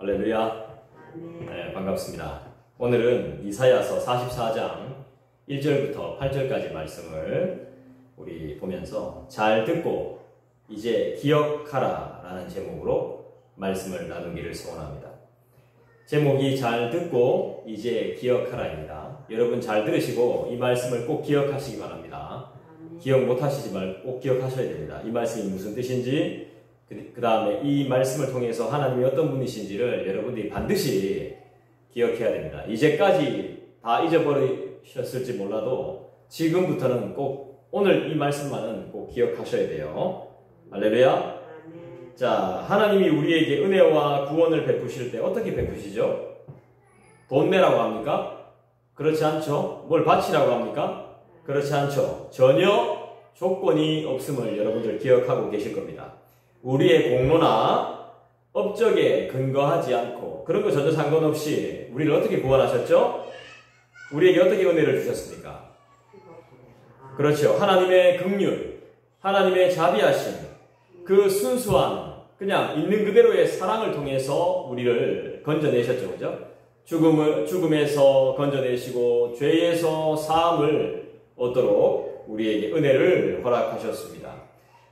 할렐루야. 네, 반갑습니다. 오늘은 이사야서 44장 1절부터 8절까지 말씀을 우리 보면서 잘 듣고 이제 기억하라 라는 제목으로 말씀을 나누기를 소원합니다. 제목이 잘 듣고 이제 기억하라입니다. 여러분 잘 들으시고 이 말씀을 꼭 기억하시기 바랍니다. 기억 못하시지 말고 꼭 기억하셔야 됩니다. 이 말씀이 무슨 뜻인지, 그 다음에 이 말씀을 통해서 하나님이 어떤 분이신지를 여러분들이 반드시 기억해야 됩니다. 이제까지 다 잊어버리셨을지 몰라도 지금부터는 꼭 오늘 이 말씀만은 꼭 기억하셔야 돼요. 할렐루야. 자, 하나님이 우리에게 은혜와 구원을 베푸실 때 어떻게 베푸시죠? 돈 내라고 합니까? 그렇지 않죠. 뭘 바치라고 합니까? 그렇지 않죠. 전혀 조건이 없음을 여러분들 기억하고 계실 겁니다. 우리의 공로나 업적에 근거하지 않고 그런 거 전혀 상관없이 우리를 어떻게 구원하셨죠? 우리에게 어떻게 은혜를 주셨습니까? 그렇죠. 하나님의 긍휼, 하나님의 자비하심, 그 순수한 그냥 있는 그대로의 사랑을 통해서 우리를 건져내셨죠. 그죠? 죽음에서 건져내시고 죄에서 사함을 얻도록 우리에게 은혜를 허락하셨습니다.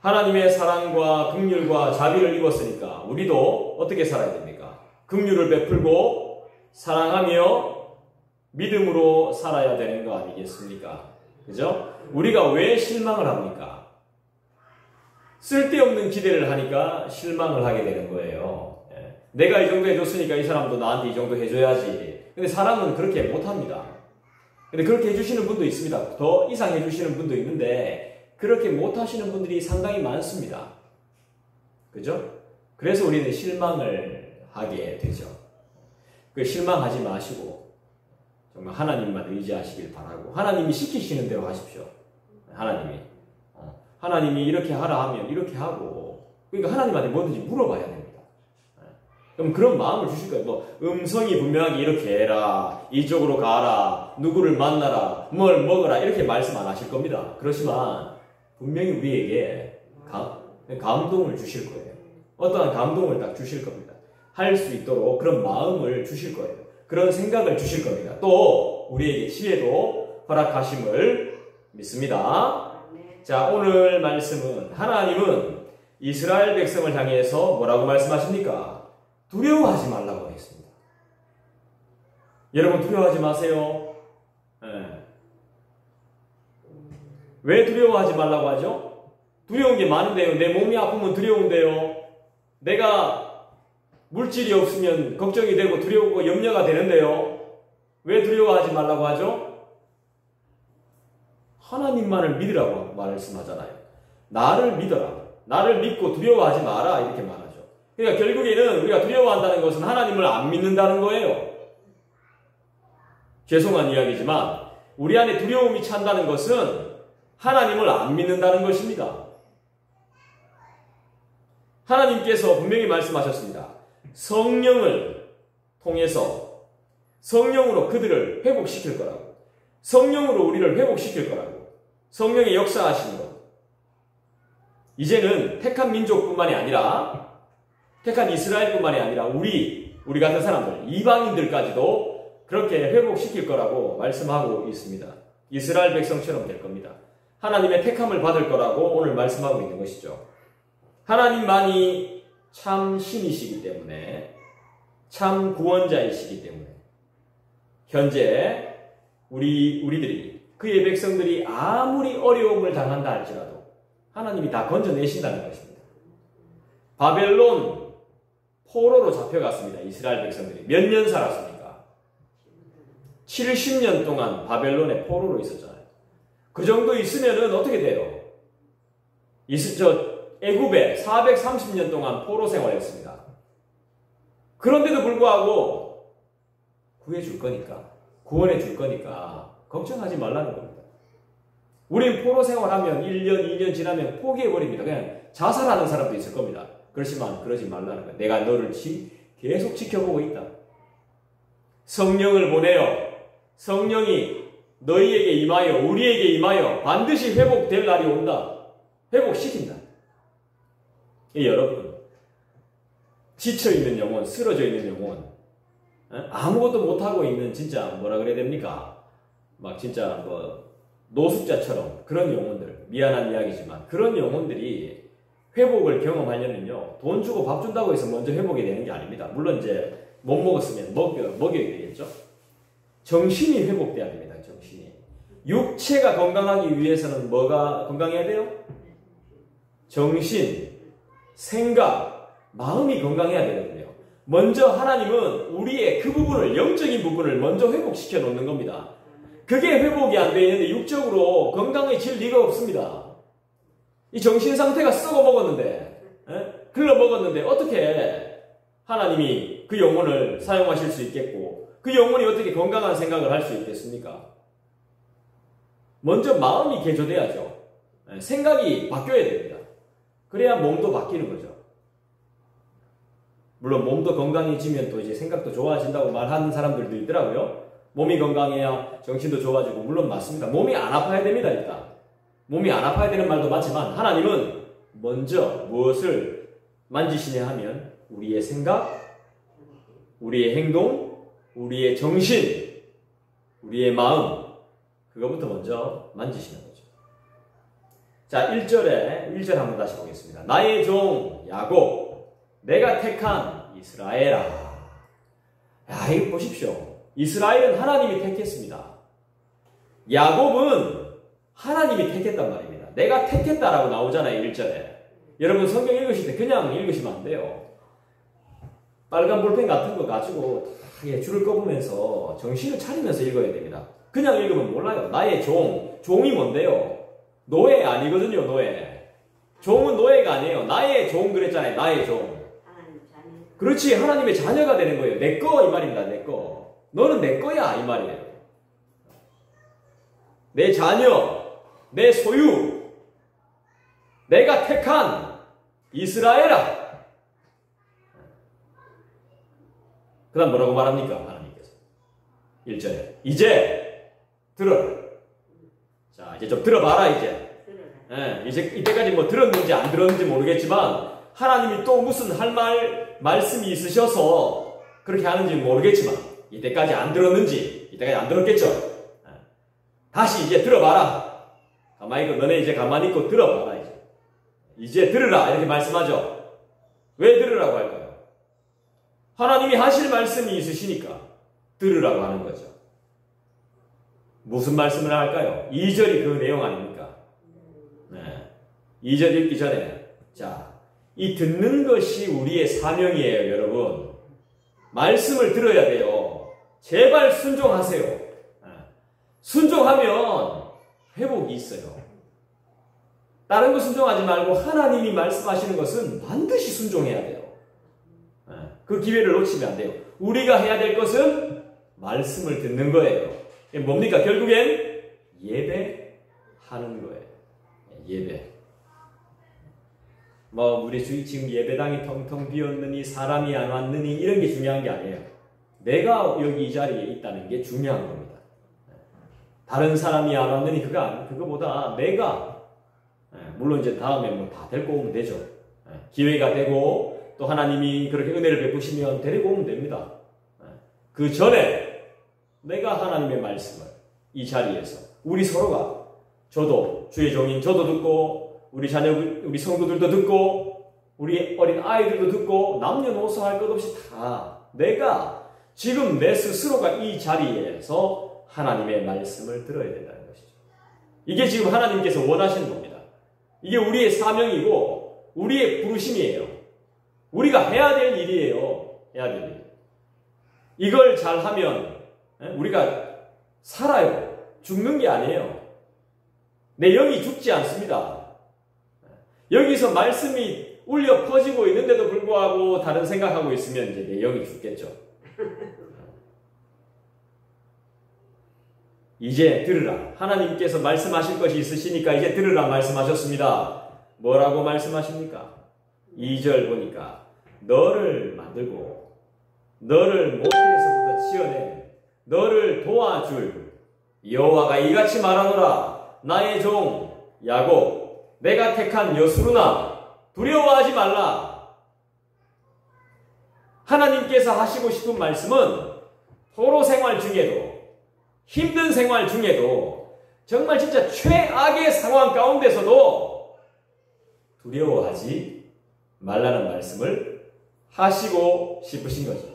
하나님의 사랑과 긍휼과 자비를 입었으니까 우리도 어떻게 살아야 됩니까? 긍휼을 베풀고 사랑하며 믿음으로 살아야 되는 거 아니겠습니까? 그죠? 우리가 왜 실망을 합니까? 쓸데없는 기대를 하니까 실망을 하게 되는 거예요. 내가 이 정도 해줬으니까 이 사람도 나한테 이 정도 해줘야지. 근데 사람은 그렇게 못합니다. 근데 그렇게 해주시는 분도 있습니다. 더 이상 해주시는 분도 있는데 그렇게 못하시는 분들이 상당히 많습니다. 그죠? 그래서 우리는 실망을 하게 되죠. 그 실망하지 마시고 정말 하나님만 의지하시길 바라고 하나님이 시키시는 대로 하십시오. 하나님이 이렇게 하라 하면 이렇게 하고 그러니까 하나님한테 뭐든지 물어봐야 됩니다. 그럼 그런 마음을 주실 거예요. 뭐 음성이 분명하게 이렇게 해라, 이쪽으로 가라, 누구를 만나라, 뭘 먹어라 이렇게 말씀 안 하실 겁니다. 그렇지만 분명히 우리에게 감동을 주실 거예요. 어떠한 감동을 딱 주실 겁니다. 할 수 있도록 그런 마음을 주실 거예요. 그런 생각을 주실 겁니다. 또 우리에게 지혜도 허락하심을 믿습니다. 자, 오늘 말씀은 하나님은 이스라엘 백성을 향해서 뭐라고 말씀하십니까? 두려워하지 말라고 했습니다. 여러분 두려워하지 마세요. 왜 두려워하지 말라고 하죠? 두려운 게 많은데요. 내 몸이 아프면 두려운데요. 내가 물질이 없으면 걱정이 되고 두려우고 염려가 되는데요. 왜 두려워하지 말라고 하죠? 하나님만을 믿으라고 말씀하잖아요. 나를 믿어라. 나를 믿고 두려워하지 마라. 이렇게 말하죠. 그러니까 결국에는 우리가 두려워한다는 것은 하나님을 안 믿는다는 거예요. 죄송한 이야기지만 우리 안에 두려움이 찬다는 것은 하나님을 안 믿는다는 것입니다. 하나님께서 분명히 말씀하셨습니다. 성령을 통해서 성령으로 그들을 회복시킬 거라고. 성령으로 우리를 회복시킬 거라고. 성령의 역사하시는 것. 이제는 택한 민족뿐만이 아니라 택한 이스라엘뿐만이 아니라 우리 같은 사람들, 이방인들까지도 그렇게 회복시킬 거라고 말씀하고 있습니다. 이스라엘 백성처럼 될 겁니다. 하나님의 택함을 받을 거라고 오늘 말씀하고 있는 것이죠. 하나님만이 참 신이시기 때문에, 참 구원자이시기 때문에 현재 우리들이 그의 백성들이 아무리 어려움을 당한다 할지라도 하나님이 다 건져내신다는 것입니다. 바벨론 포로로 잡혀갔습니다. 이스라엘 백성들이 몇 년 살았습니까? 70년 동안 바벨론의 포로로 있었잖아요. 그 정도 있으면은 어떻게 돼요? 애굽에 430년 동안 포로 생활했습니다. 그런데도 불구하고 구해줄 거니까, 구원해 줄 거니까 걱정하지 말라는 겁니다. 우린 포로 생활하면 1년, 2년 지나면 포기해버립니다. 그냥 자살하는 사람도 있을 겁니다. 그렇지만 그러지 말라는 거예요. 내가 너를 계속 지켜보고 있다. 성령을 보내어 성령이 너희에게 임하여 우리에게 임하여 반드시 회복될 날이 온다. 회복시킨다. 여러분 지쳐있는 영혼, 쓰러져 있는 영혼, 아무것도 못하고 있는 진짜 뭐라 그래야 됩니까? 막 진짜 뭐 노숙자처럼 그런 영혼들, 미안한 이야기지만 그런 영혼들이 회복을 경험하려면요, 돈 주고 밥 준다고 해서 먼저 회복이 되는 게 아닙니다. 물론 이제 못 먹었으면 먹여야 되겠죠. 정신이 회복돼야 됩니다. 정신이. 육체가 건강하기 위해서는 뭐가 건강해야 돼요? 정신, 생각, 마음이 건강해야 되거든요. 먼저 하나님은 우리의 그 부분을, 영적인 부분을 먼저 회복시켜 놓는 겁니다. 그게 회복이 안 되어 있는데 육적으로 건강해질 리가 없습니다. 이 정신 상태가 썩어 먹었는데, 글러 먹었는데 어떻게 하나님이 그 영혼을 사용하실 수 있겠고 그 영혼이 어떻게 건강한 생각을 할 수 있겠습니까? 먼저 마음이 개조돼야죠. 생각이 바뀌어야 됩니다. 그래야 몸도 바뀌는 거죠. 물론 몸도 건강해지면 또 이제 생각도 좋아진다고 말하는 사람들도 있더라고요. 몸이 건강해야 정신도 좋아지고, 물론 맞습니다. 몸이 안 아파야 됩니다. 일단 몸이 안 아파야 되는 말도 맞지만 하나님은 먼저 무엇을 만지시냐 하면 우리의 생각, 우리의 행동, 우리의 정신, 우리의 마음, 그거부터 먼저 만지시는 거죠. 자, 1절 한번 다시 보겠습니다. 나의 종 야곱, 내가 택한 이스라엘아. 야, 이거 보십시오. 이스라엘은 하나님이 택했습니다. 야곱은 하나님이 택했단 말입니다. 내가 택했다라고 나오잖아요, 1절에. 여러분 성경 읽으실 때 그냥 읽으시면 안 돼요. 빨간 볼펜 같은 거 가지고 줄을 꺼보면서 정신을 차리면서 읽어야 됩니다. 그냥 읽으면 몰라요. 나의 종이 뭔데요? 노예 아니거든요, 노예. 종은 노예가 아니에요. 나의 종 그랬잖아요, 나의 종. 그렇지, 하나님의 자녀가 되는 거예요. 내 거 이 말입니다, 내 거. 너는 내 거야 이 말이에요. 내 자녀, 내 소유, 내가 택한 이스라엘아. 그 다음 뭐라고 말합니까? 하나님께서 1절에 이제 들어라. 자, 이제 좀 들어봐라. 이제 이때까지 뭐 들었는지 안 들었는지 모르겠지만 하나님이 또 무슨 할 말씀이 있으셔서 그렇게 하는지 모르겠지만 이때까지 안 들었는지, 이때까지 안 들었겠죠. 다시 이제 들어봐라. 가만히 있고, 너네 이제 가만히 있고 들어봐라. 이제 들으라 이렇게 말씀하죠. 왜 들으라고 할까요? 하나님이 하실 말씀이 있으시니까 들으라고 하는 거죠. 무슨 말씀을 할까요? 2절이 그 내용 아닙니까? 2절 읽기 전에, 자, 이 듣는 것이 우리의 사명이에요, 여러분. 말씀을 들어야 돼요. 제발 순종하세요. 순종하면 회복이 있어요. 다른 거 순종하지 말고 하나님이 말씀하시는 것은 반드시 순종해야 돼요. 그 기회를 놓치면 안 돼요. 우리가 해야 될 것은 말씀을 듣는 거예요. 뭡니까? 결국엔 예배하는 거예요. 예배. 우리 지금 예배당이 텅텅 비었느니 사람이 안 왔느니 이런 게 중요한 게 아니에요. 내가 여기 이 자리에 있다는 게 중요한 겁니다. 다른 사람이 안 왔느니 그거보다 내가, 물론 이제 다음에 뭐 다 데리고 오면 되죠. 기회가 되고 또 하나님이 그렇게 은혜를 베푸시면 데리고 오면 됩니다. 그 전에 내가 하나님의 말씀을 이 자리에서 우리 서로가, 저도 주의 종인 저도 듣고 우리 자녀, 우리 성도들도 듣고 우리 어린 아이들도 듣고 남녀노소 할 것 없이 다 내가 지금 내 스스로가 이 자리에서 하나님의 말씀을 들어야 된다는 것이죠. 이게 지금 하나님께서 원하시는 겁니다. 이게 우리의 사명이고 우리의 부르심이에요. 우리가 해야 될 일이에요. 해야 될 일. 이걸 잘하면 우리가 살아요. 죽는 게 아니에요. 내 영이 죽지 않습니다. 여기서 말씀이 울려 퍼지고 있는데도 불구하고 다른 생각하고 있으면 이제 내 영이 죽겠죠. 이제 들으라. 하나님께서 말씀하실 것이 있으시니까 이제 들으라 말씀하셨습니다. 뭐라고 말씀하십니까? 2절 보니까 너를 만들고 너를 모태에서부터 지어낸 너를 도와줄 여호와가 이같이 말하노라. 나의 종 야곱, 내가 택한 여수르나 두려워하지 말라. 하나님께서 하시고 싶은 말씀은 포로 생활 중에도, 힘든 생활 중에도, 정말 진짜 최악의 상황 가운데서도 두려워하지 말라는 말씀을 하시고 싶으신 거죠.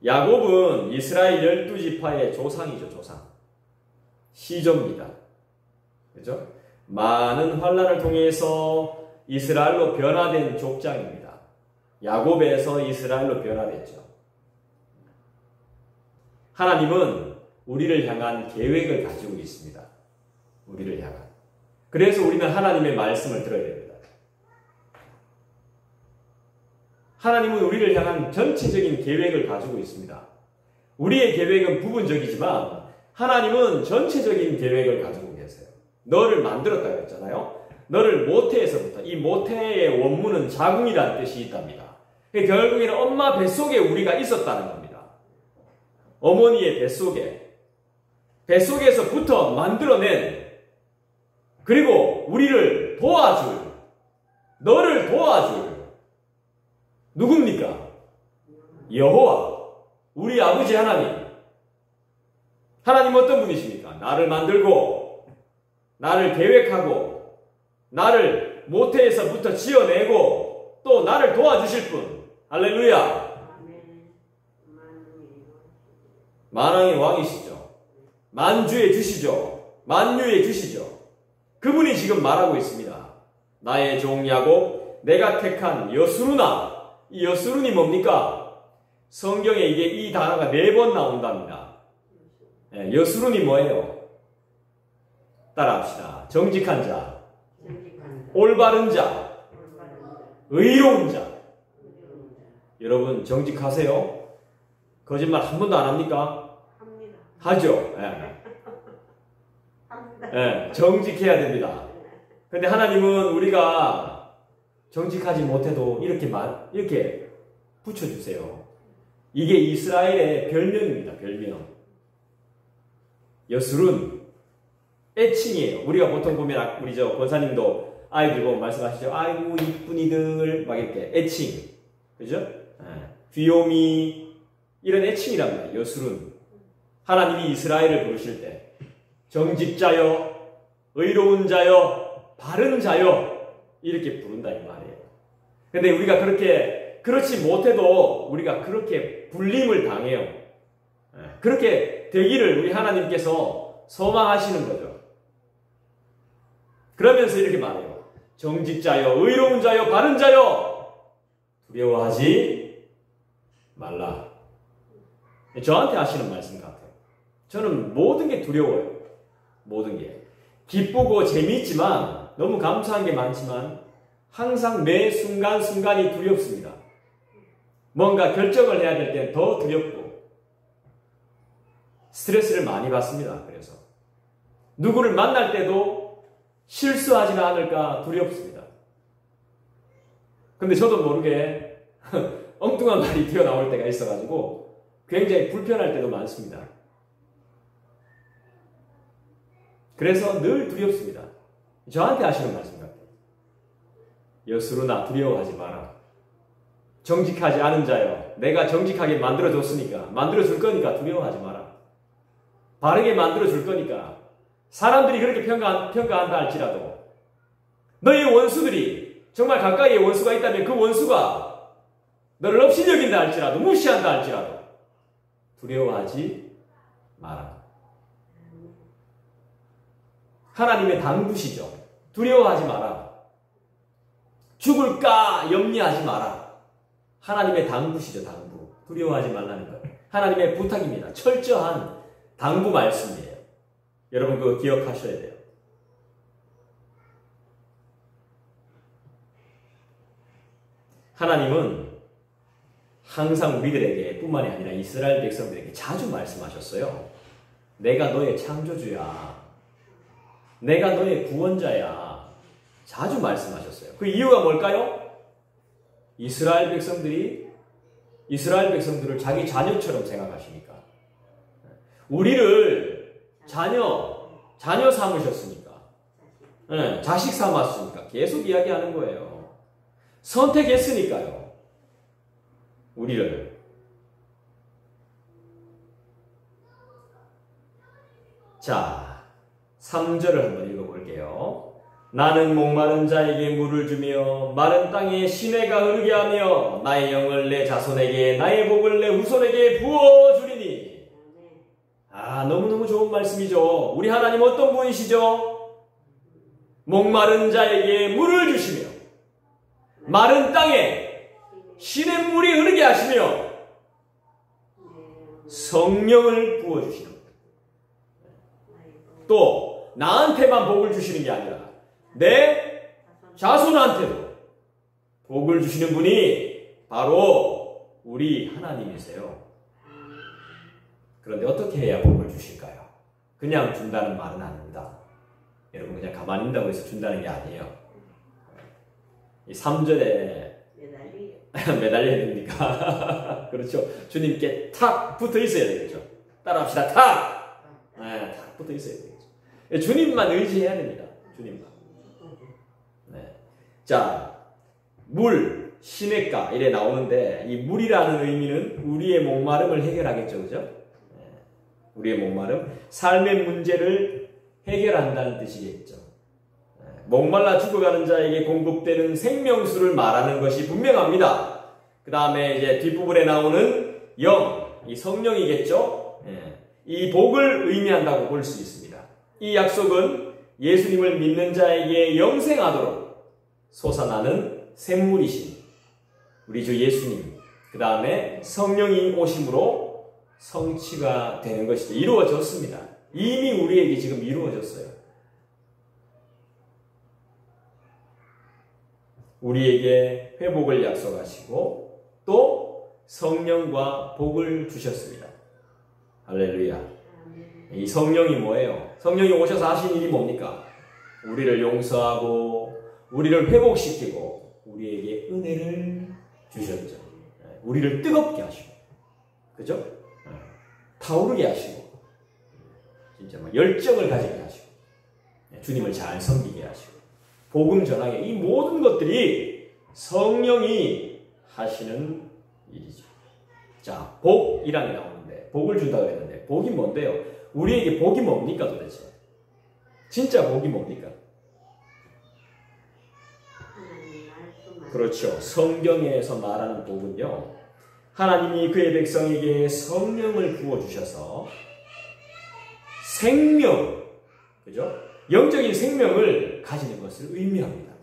야곱은 이스라엘 12지파의 조상이죠, 조상. 시조입니다. 그죠? 많은 환난을 통해서 이스라엘로 변화된 족장입니다. 야곱에서 이스라엘로 변화됐죠. 하나님은 우리를 향한 계획을 가지고 있습니다. 우리를 향한. 그래서 우리는 하나님의 말씀을 들어야 됩니다. 하나님은 우리를 향한 전체적인 계획을 가지고 있습니다. 우리의 계획은 부분적이지만 하나님은 전체적인 계획을 가지고 계세요. 너를 만들었다고 했잖아요. 너를 모태에서부터, 이 모태의 원문은 자궁이라는 뜻이 있답니다. 결국에는 엄마 뱃속에 우리가 있었다는 겁니다. 어머니의 뱃속에서부터 만들어낸, 그리고 우리를 도와줄, 너를 도와줄 누굽니까? 여호와, 우리 아버지 하나님. 하나님 어떤 분이십니까? 나를 만들고, 나를 계획하고, 나를 모태에서부터 지어내고, 또 나를 도와주실 분. 할렐루야. 만왕의 왕이시죠. 만주의 주시죠. 만유의 주시죠. 그분이 지금 말하고 있습니다. 나의 종 야곱, 내가 택한 여수루나. 이 여수룬이 뭡니까? 성경에 이 단어가 4번 나온답니다. 여수룬이 뭐예요? 따라합시다. 정직한 자, 올바른 자, 의로운 자. 여러분 정직하세요? 거짓말 한 번도 안 합니까? 합니다. 하죠. 정직해야 됩니다. 근데 하나님은 우리가 정직하지 못해도 이렇게 붙여주세요. 이게 이스라엘의 별명입니다. 별명. 여술은 애칭이에요. 우리가 보통 보면 우리 권사님도 아이들 보면 말씀하시죠. 아이고 이쁜이들 막 이렇게 애칭. 그죠? 귀요미 이런 애칭이랍니다. 여술은. 하나님이 이스라엘을 부르실 때 정직자여, 의로운 자여, 바른 자여 이렇게 부른다 이 말이에요. 근데 우리가 그렇지 못해도 우리가 그렇게 불림을 당해요. 그렇게 되기를 우리 하나님께서 소망하시는 거죠. 그러면서 이렇게 말해요. 정직자여, 의로운 자여, 바른 자여, 두려워하지 말라. 저한테 하시는 말씀 같아요. 저는 모든 게 두려워요. 모든 게. 기쁘고 재미있지만, 너무 감사한 게 많지만 항상 매 순간순간이 두렵습니다. 뭔가 결정을 해야 될 땐 더 두렵고 스트레스를 많이 받습니다. 그래서 누구를 만날 때도 실수하지는 않을까 두렵습니다. 근데 저도 모르게 엉뚱한 말이 튀어나올 때가 있어가지고 굉장히 불편할 때도 많습니다. 그래서 늘 두렵습니다. 저한테 하시는 말씀 같아요. 여수루나 두려워하지 마라. 정직하지 않은 자여, 내가 정직하게 만들어줬으니까, 만들어줄 거니까 두려워하지 마라. 바르게 만들어줄 거니까, 사람들이 그렇게 평가한다 할지라도, 너의 원수들이 정말 가까이에 원수가 있다면 그 원수가 너를 없이 여긴다 할지라도, 무시한다 할지라도 두려워하지 마라. 하나님의 당부시죠. 두려워하지 마라. 죽을까 염려하지 마라. 하나님의 당부시죠. 당부. 두려워하지 말라는 것. 하나님의 부탁입니다. 철저한 당부 말씀이에요. 여러분 그거 기억하셔야 돼요. 하나님은 항상 우리들에게 뿐만이 아니라 이스라엘 백성들에게 자주 말씀하셨어요. 내가 너의 창조주야. 내가 너의 구원자야. 자주 말씀하셨어요. 그 이유가 뭘까요? 이스라엘 백성들을 자기 자녀처럼 생각하시니까. 우리를 자녀 삼으셨으니까. 자식 삼았으니까. 계속 이야기하는 거예요. 선택했으니까요. 우리를 자, 3절을 한번 읽어볼게요. 나는 목마른 자에게 물을 주며 마른 땅에 시내가 흐르게 하며 나의 영을 내 자손에게 나의 복을 내 후손에게 부어주리니. 너무너무 좋은 말씀이죠. 우리 하나님 어떤 분이시죠? 목마른 자에게 물을 주시며 마른 땅에 시냇물이 흐르게 하시며 성령을 부어주시는 분. 또 나한테만 복을 주시는 게 아니라 내 자손한테도 복을 주시는 분이 바로 우리 하나님이세요. 그런데 어떻게 해야 복을 주실까요? 그냥 준다는 말은 아닙니다. 여러분 그냥 가만히 있다고 해서 준다는 게 아니에요. 이 3절에 매달려야 됩니까? 그렇죠. 주님께 탁 붙어 있어야 되겠죠. 따라합시다. 탁! 네, 탁 붙어 있어야 되겠죠. 주님만 의지해야 됩니다. 주님만. 네. 자, 물, 시냇가 이래 나오는데 이 물이라는 의미는 우리의 목마름을 해결하겠죠. 그죠? 네. 우리의 목마름, 삶의 문제를 해결한다는 뜻이겠죠. 네. 목말라 죽어가는 자에게 공급되는 생명수를 말하는 것이 분명합니다. 그 다음에 이제 뒷부분에 나오는 영, 이 성령이겠죠. 네. 이 복을 의미한다고 볼 수 있습니다. 이 약속은 예수님을 믿는 자에게 영생하도록 솟아나는 샘물이신 우리 주 예수님, 그 다음에 성령이 오심으로 성취가 되는 것이죠. 이루어졌습니다. 이미 우리에게 지금 이루어졌어요. 우리에게 회복을 약속하시고 또 성령과 복을 주셨습니다. 할렐루야. 이 성령이 뭐예요? 성령이 오셔서 하신 일이 뭡니까? 우리를 용서하고 우리를 회복시키고 우리에게 은혜를 주셨죠. 우리를 뜨겁게 하시고, 그죠? 타오르게 하시고, 진짜 막 열정을 가지게 하시고, 주님을 잘 섬기게 하시고, 복음 전하게, 이 모든 것들이 성령이 하시는 일이죠. 자, 복이라는 게 나오는데, 복을 준다고 했는데, 복이 뭔데요? 우리에게 복이 뭡니까 도대체? 진짜 복이 뭡니까? 그렇죠. 성경에서 말하는 복은요, 하나님이 그의 백성에게 성령을 부어주셔서 생명, 그죠? 영적인 생명을 가지는 것을 의미합니다.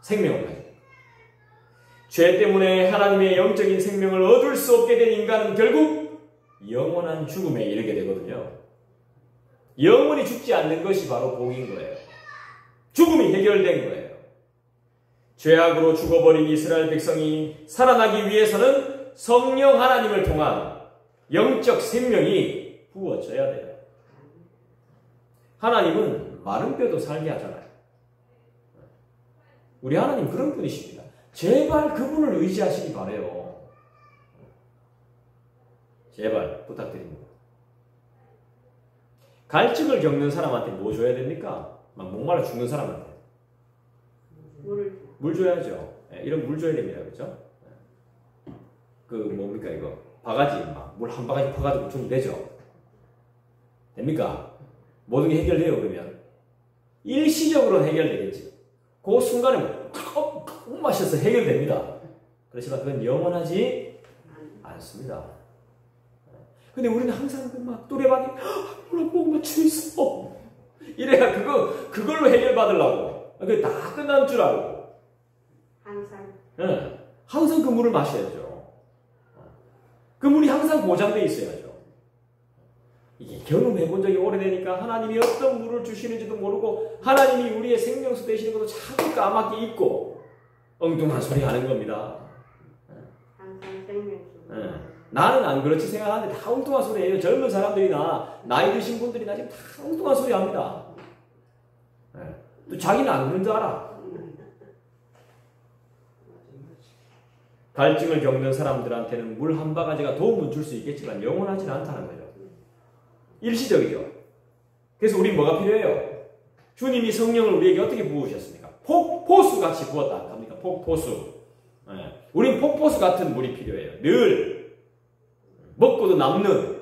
생명을 가지는. 죄 때문에 하나님의 영적인 생명을 얻을 수 없게 된 인간은 결국 영원한 죽음에 이르게 되거든요. 영원히 죽지 않는 것이 바로 복인 거예요. 죽음이 해결된 거예요. 죄악으로 죽어버린 이스라엘 백성이 살아나기 위해서는 성령 하나님을 통한 영적 생명이 부어져야 돼요. 하나님은 마른 뼈도 살게 하잖아요. 우리 하나님 그런 분이십니다. 제발 그분을 의지하시기 바래요. 제발 부탁드립니다. 갈증을 겪는 사람한테 뭐 줘야 됩니까? 막 목말라 죽는 사람한테 물 줘야죠. 이런 물 줘야 됩니다. 그렇죠? 그 뭡니까 이거 바가지 막 물 한 바가지 퍼가지고 주면 되죠. 됩니까? 모든 게 해결돼요. 그러면 일시적으로는 해결되겠지. 그 순간에 꼭 마셔서 해결됩니다. 그렇지만 그건 영원하지 않습니다. 근데 우리는 항상 막 또래반이 물 한 모금만 주있어 이래야 그걸로 해결받으려고. 그게 다 끝난 줄 알고. 항상. 네, 항상 그 물을 마셔야죠. 그 물이 항상 보장되어 있어야죠. 이게 경험해 본 적이 오래되니까 하나님이 어떤 물을 주시는지도 모르고 하나님이 우리의 생명수 되시는 것도 자꾸 까맣게 잊고 엉뚱한 소리 하는 겁니다. 항상 생명수. 네. 나는 안 그렇지 생각하는데 다 엉뚱한 소리예요. 젊은 사람들이나 나이 드신 분들이나 지금 다 엉뚱한 소리 합니다. 네. 또 자기는 안 그런 줄 알아. 갈증을 겪는 사람들한테는 물 한 바가지가 도움은 줄 수 있겠지만 영원하지는 않다는 거죠. 일시적이죠. 그래서 우린 뭐가 필요해요? 주님이 성령을 우리에게 어떻게 부으셨습니까? 폭포수같이 부었다 합니까? 폭포수. 우린 폭포수 같은 물이 필요해요. 늘 먹고도 남는.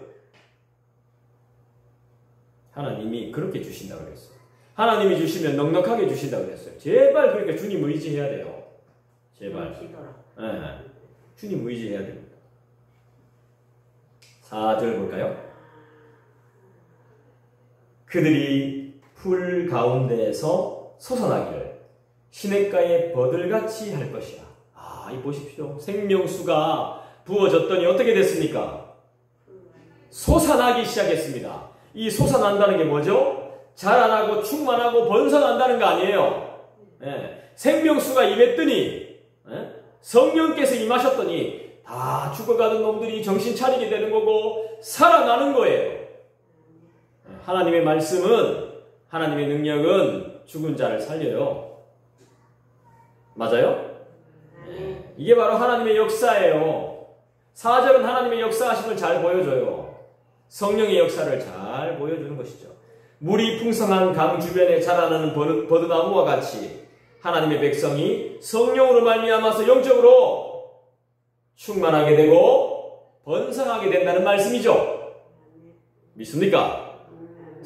하나님이 그렇게 주신다고 그랬어요. 하나님이 주시면 넉넉하게 주신다고 그랬어요. 제발 그러니까 주님 의지해야 돼요. 제발. 주님 의지해야 됩니다. 4절 볼까요? 그들이 풀 가운데에서 솟아나기를 시냇가에 버들같이 할 것이라. 이 보십시오. 생명수가 부어졌더니 어떻게 됐습니까? 솟아나기 시작했습니다. 이 솟아난다는 게 뭐죠? 자라나고 충만하고 번성한다는 거 아니에요. 생명수가 임했더니 성령께서 임하셨더니 다 죽어가던 놈들이 정신 차리게 되는 거고 살아나는 거예요. 하나님의 말씀은, 하나님의 능력은 죽은 자를 살려요. 맞아요? 이게 바로 하나님의 역사예요. 4절은 하나님의 역사하심을 잘 보여줘요. 성령의 역사를 잘 보여주는 것이죠. 물이 풍성한 강 주변에 자라나는 버드나무와 같이 하나님의 백성이 성령으로 말미암아서 영적으로 충만하게 되고 번성하게 된다는 말씀이죠. 믿습니까?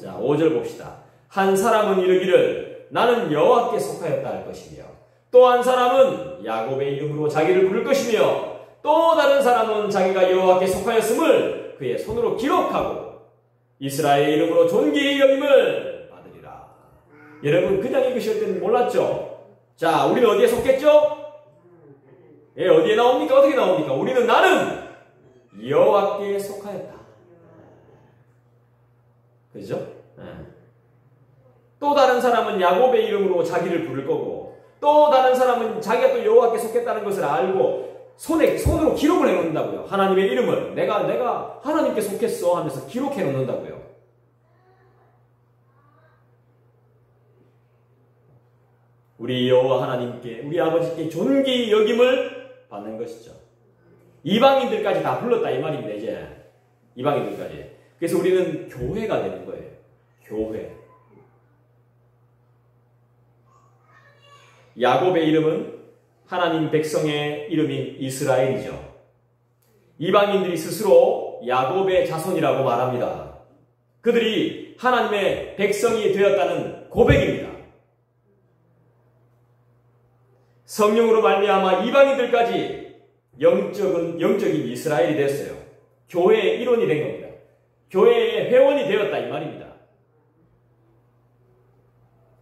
자, 5절 봅시다. 한 사람은 이르기를 나는 여호와께 속하였다 할 것이며 또 한 사람은 야곱의 이름으로 자기를 부를 것이며 또 다른 사람은 자기가 여호와께 속하였음을 그의 손으로 기록하고 이스라엘의 이름으로 존귀의 여김을 받으리라. 여러분 그냥 읽으실 때는 몰랐죠? 자, 우리는 어디에 속했죠? 어디에 나옵니까? 어떻게 나옵니까? 우리는 나는 여호와께 속하였다. 그죠? 또 다른 사람은 야곱의 이름으로 자기를 부를 거고 또 다른 사람은 자기가 또 여호와께 속했다는 것을 알고 손으로 기록을 해놓는다고요. 하나님의 이름을 내가 하나님께 속했어 하면서 기록해 놓는다고요. 우리 여호와 하나님께, 우리 아버지께 존귀 여김을 받는 것이죠. 이방인들까지 다 불렀다 이 말입니다. 이제 이방인들까지. 그래서 우리는 교회가 되는 거예요. 교회. 야곱의 이름은 하나님 백성의 이름인 이스라엘이죠. 이방인들이 스스로 야곱의 자손이라고 말합니다. 그들이 하나님의 백성이 되었다는 고백입니다. 성령으로 말미암아 이방인들까지 영적인 이스라엘이 됐어요. 교회의 일원이 된 겁니다. 교회의 회원이 되었다 이 말입니다.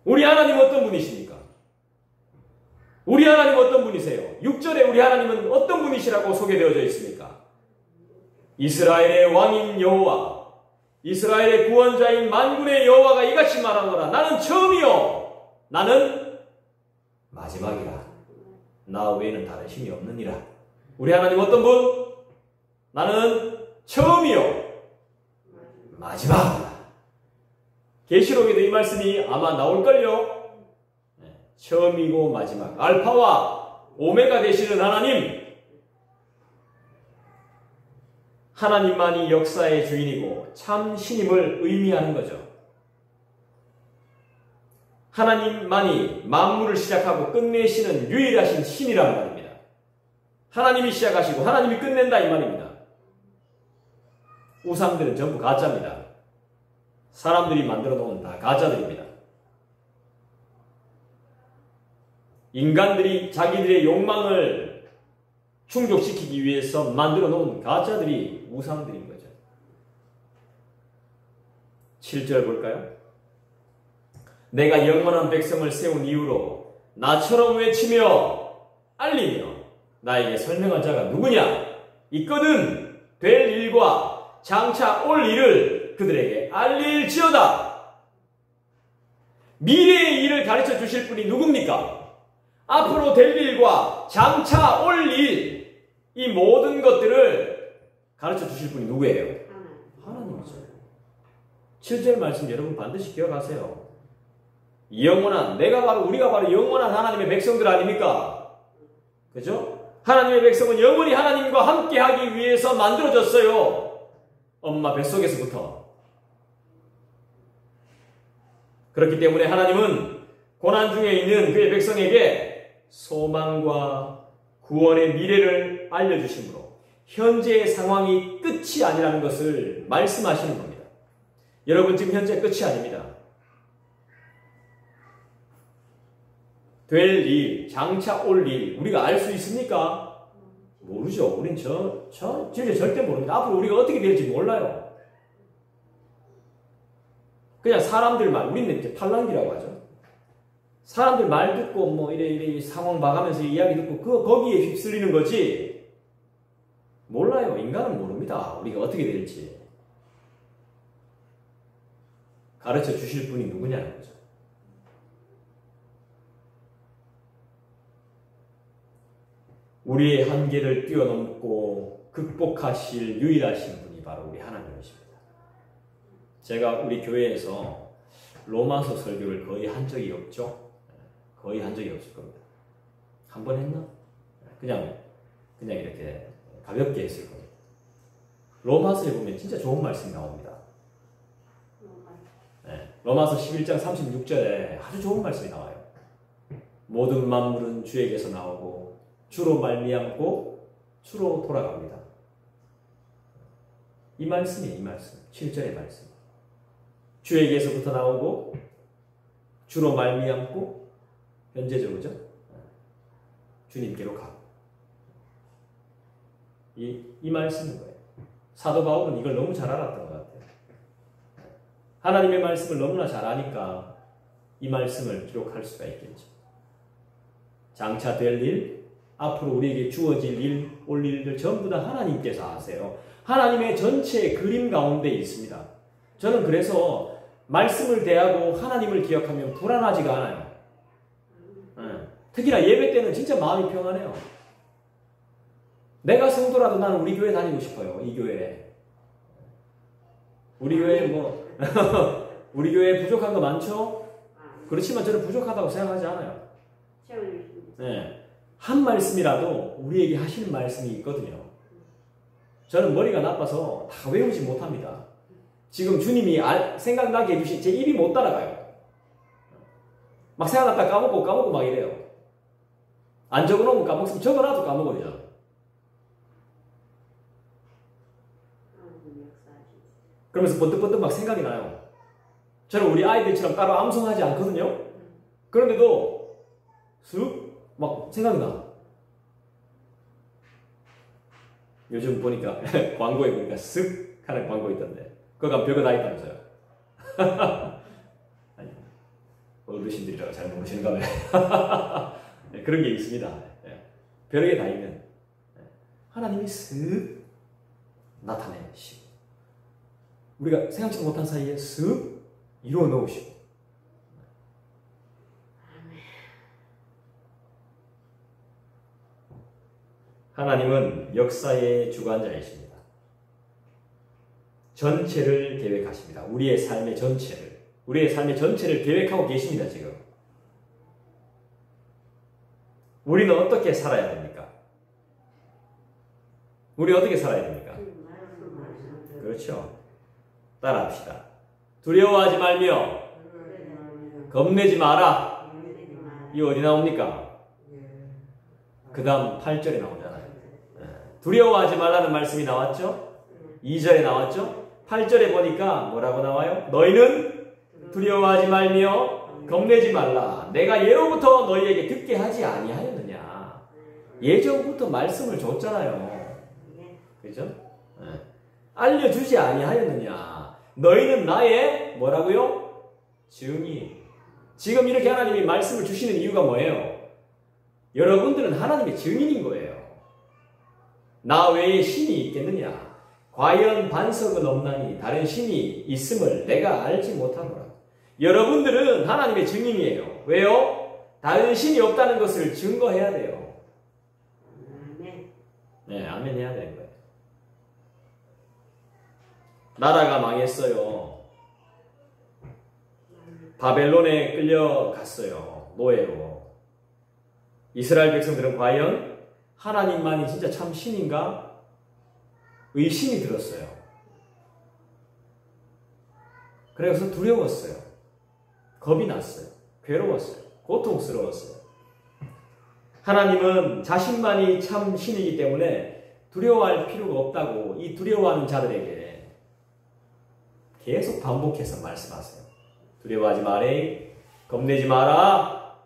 우리 하나님 어떤 분이십니까? 우리 하나님 어떤 분이세요? 6절에 우리 하나님은 어떤 분이시라고 소개되어져 있습니까? 이스라엘의 왕인 여호와, 이스라엘의 구원자인 만군의 여호와가 이같이 말하노라. 나는 처음이요 나는 마지막이라. 나 외에는 다른 신이 없느니라. 우리 하나님 어떤 분? 나는 처음이요 마지막이라. 계시록에도 이 말씀이 아마 나올걸요. 처음이고 마지막, 알파와 오메가 되시는 하나님, 하나님만이 역사의 주인이고 참 신임을 의미하는 거죠. 하나님만이 만물을 시작하고 끝내시는 유일하신 신이란 말입니다. 하나님이 시작하시고 하나님이 끝낸다 이 말입니다. 우상들은 전부 가짜입니다. 사람들이 만들어 놓은 다 가짜들입니다. 인간들이 자기들의 욕망을 충족시키기 위해서 만들어 놓은 가짜들이 우상들인 거죠. 7절 볼까요? 내가 영원한 백성을 세운 이후로 나처럼 외치며 알리며 나에게 설명한 자가 누구냐? 있거든 될 일과 장차 올 일을 그들에게 알릴지어다. 미래의 일을 가르쳐 주실 분이 누굽니까? 앞으로 될 일과 장차 올 일, 이 모든 것들을 가르쳐 주실 분이 누구예요? 하나님이죠. 7절 말씀 여러분 반드시 기억하세요. 영원한, 우리가 바로 영원한 하나님의 백성들 아닙니까? 그죠? 하나님의 백성은 영원히 하나님과 함께 하기 위해서 만들어졌어요. 엄마 뱃속에서부터. 그렇기 때문에 하나님은 고난 중에 있는 그의 백성에게 소망과 구원의 미래를 알려주심으로 현재의 상황이 끝이 아니라는 것을 말씀하시는 겁니다. 여러분 지금 현재 끝이 아닙니다. 될 일, 장차 올 일 우리가 알 수 있습니까? 모르죠. 우린 진짜 절대 모릅니다. 앞으로 우리가 어떻게 될지 몰라요. 그냥 사람들 말, 우리는 이제 팔랑귀라고 하죠. 사람들 말 듣고 뭐 이래 상황 봐가면서 이야기 듣고 거기에 휩쓸리는 거지. 몰라요. 인간은 모릅니다. 우리가 어떻게 될지. 가르쳐 주실 분이 누구냐는 거죠. 우리의 한계를 뛰어넘고 극복하실 유일하신 분이 바로 우리 하나님이십니다. 제가 우리 교회에서 로마서 설교를 거의 한 적이 없죠. 거의 한 적이 없을 겁니다. 한 번 했나? 그냥 이렇게 가볍게 했을 겁니다. 로마서에 보면 진짜 좋은 말씀이 나옵니다. 로마서 11장 36절에 아주 좋은 말씀이 나와요. 모든 만물은 주에게서 나오고 주로 말미암고 주로 돌아갑니다. 이 말씀이에요. 이 말씀. 7절의 말씀. 주에게서부터 나오고 주로 말미암고 현재적으로죠. 주님께로 가고. 이 말씀인 거예요. 사도 바울은 이걸 너무 잘 알았던 것 같아요. 하나님의 말씀을 너무나 잘 아니까 이 말씀을 기록할 수가 있겠죠. 장차 될 일, 앞으로 우리에게 주어질 일, 올 일들 전부 다 하나님께서 아세요. 하나님의 전체 그림 가운데 있습니다. 저는 그래서 말씀을 대하고 하나님을 기억하면 불안하지가 않아요. 특히나 예배 때는 진짜 마음이 평안해요. 내가 성도라도 나는 우리 교회 다니고 싶어요. 이 교회에. 우리 교회 우리 교회 부족한 거 많죠? 그렇지만 저는 부족하다고 생각하지 않아요. 네. 한 말씀이라도 우리에게 하시는 말씀이 있거든요. 저는 머리가 나빠서 다 외우지 못합니다. 지금 주님이 생각나게 해주신 제 입이 못 따라가요. 막 생각났다 까먹고 막 이래요. 안 적어놓으면 까먹으면 적어놔도 까먹어요. 그러면서 번뜩번뜩 막 생각이 나요. 저는 우리 아이들처럼 따로 암송하지 않거든요. 그런데도 쑥 막 생각이 나. 요즘 보니까 광고에 보니까 쓱 하는 광고 있던데 그거 별거 다 있다면서요. 아니, 어르신들이라고 잘 모르시는가 봐요. 네, 그런 게 있습니다. 네, 별게 다 있는 하나님이 쓱 나타내시고 우리가 생각지 못한 사이에 쓱 이루어 놓으시고 하나님은 역사의 주관자이십니다. 전체를 계획하십니다. 우리의 삶의 전체를 계획하고 계십니다. 지금 우리는 어떻게 살아야 됩니까? 우리 어떻게 살아야 됩니까? 그렇죠. 따라합시다. 두려워하지 말며 겁내지 마라. 이 어디 나옵니까? 그 다음 8절에 나오잖아요. 두려워하지 말라는 말씀이 나왔죠? 2절에 나왔죠? 8절에 보니까 뭐라고 나와요? 너희는 두려워하지 말며 겁내지 말라. 내가 예로부터 너희에게 듣게 하지 아니하였느냐. 예전부터 말씀을 줬잖아요. 그죠? 알려주지 아니하였느냐. 너희는 나의 뭐라고요? 증인. 지금 이렇게 하나님이 말씀을 주시는 이유가 뭐예요? 여러분들은 하나님의 증인인 거예요. 나 외에 신이 있겠느냐? 과연 반석은 없나니 다른 신이 있음을 내가 알지 못하노라. 여러분들은 하나님의 증인이에요. 왜요? 다른 신이 없다는 것을 증거해야 돼요. 네, 아멘 해야 되는 거예요. 나라가 망했어요. 바벨론에 끌려갔어요. 노예로. 이스라엘 백성들은 과연 하나님만이 진짜 참 신인가? 의심이 들었어요. 그래서 두려웠어요. 겁이 났어요. 괴로웠어요. 고통스러웠어요. 하나님은 자신만이 참 신이기 때문에 두려워할 필요가 없다고 이 두려워하는 자들에게 계속 반복해서 말씀하세요. 두려워하지 마래. 겁내지 마라.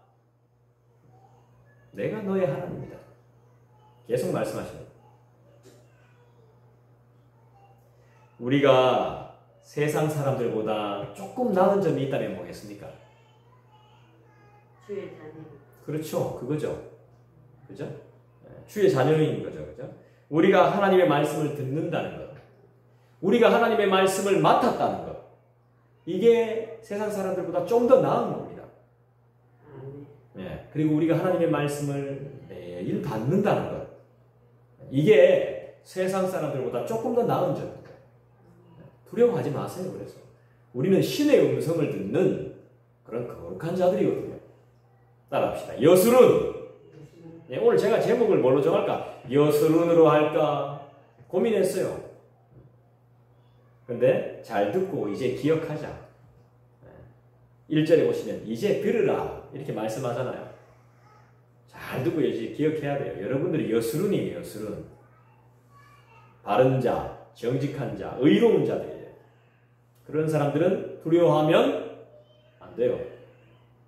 내가 너의 하나님이다. 계속 말씀하십니다. 우리가 세상 사람들보다 조금 나은 점이 있다면 뭐겠습니까? 주의 자녀. 그렇죠. 그거죠. 그죠? 주의 자녀인 거죠. 그죠? 우리가 하나님의 말씀을 듣는다는 것. 우리가 하나님의 말씀을 맡았다는 것. 이게 세상 사람들보다 좀 더 나은 겁니다. 그리고 우리가 하나님의 말씀을 매일 받는다는 것. 이게 세상 사람들보다 조금 더 나은 점입니다. 두려워하지 마세요. 그래서 우리는 신의 음성을 듣는 그런 거룩한 자들이거든요. 따라합시다. 여술은 오늘 제가 제목을 뭘로 정할까? 여술은으로 할까? 고민했어요. 근데 잘 듣고 이제 기억하자. 1절에 보시면 이제 들으라 이렇게 말씀하잖아요. 잘 듣고 이제 기억해야 돼요. 여러분들이 여술은이에요. 여술은 바른 자, 정직한 자, 의로운 자들이에요. 그런 사람들은 두려워하면 안 돼요.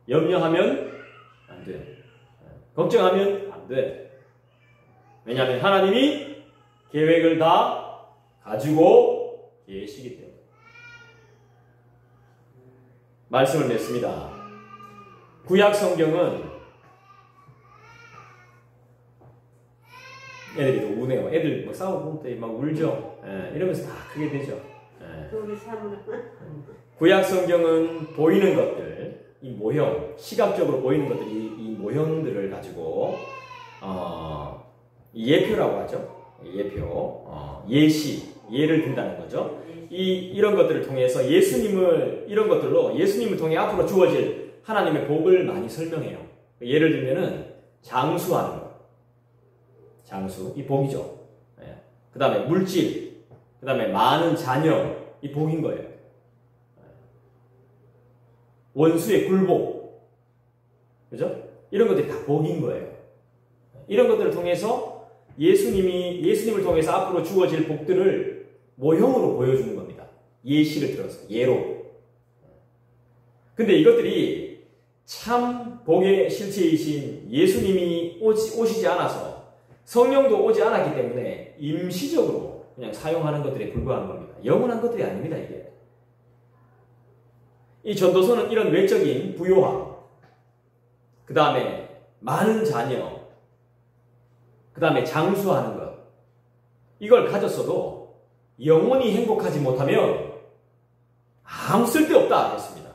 염려하면 안 돼요. 걱정하면 안 돼. 왜냐하면 하나님이 계획을 다 가지고 계시기 때문에. 말씀을 맺습니다. 구약 성경은 애들이 또 우네요. 애들 막 싸우고 막 울죠. 이러면서 다 크게 되죠. 구약 성경은 보이는 것들, 이 모형, 시각적으로 보이는 것들이 이 모형들을 가지고 예표라고 하죠. 예표, 예시, 예를 든다는 거죠. 이런 것들을 통해서 이런 것들로 예수님을 통해 앞으로 주어질 하나님의 복을 많이 설명해요. 예를 들면은 장수하는 것, 장수, 이 복이죠. 그 다음에 물질, 그 다음에 많은 자녀, 이 복인 거예요. 원수의 굴복, 그죠? 이런 것들이 다 복인 거예요. 이런 것들을 통해서 예수님을 통해서 앞으로 주어질 복들을 모형으로 보여주는 겁니다. 예시를 들어서, 예로. 근데 이것들이 참 복의 실체이신 예수님이 오시지 않아서 성령도 오지 않았기 때문에 임시적으로 그냥 사용하는 것들에 불과한 겁니다. 영원한 것들이 아닙니다, 이게. 이 전도서는 이런 외적인 부요함, 그 다음에 많은 자녀, 그 다음에 장수하는 것, 이걸 가졌어도 영원히 행복하지 못하면 아무 쓸데없다 하겠습니다.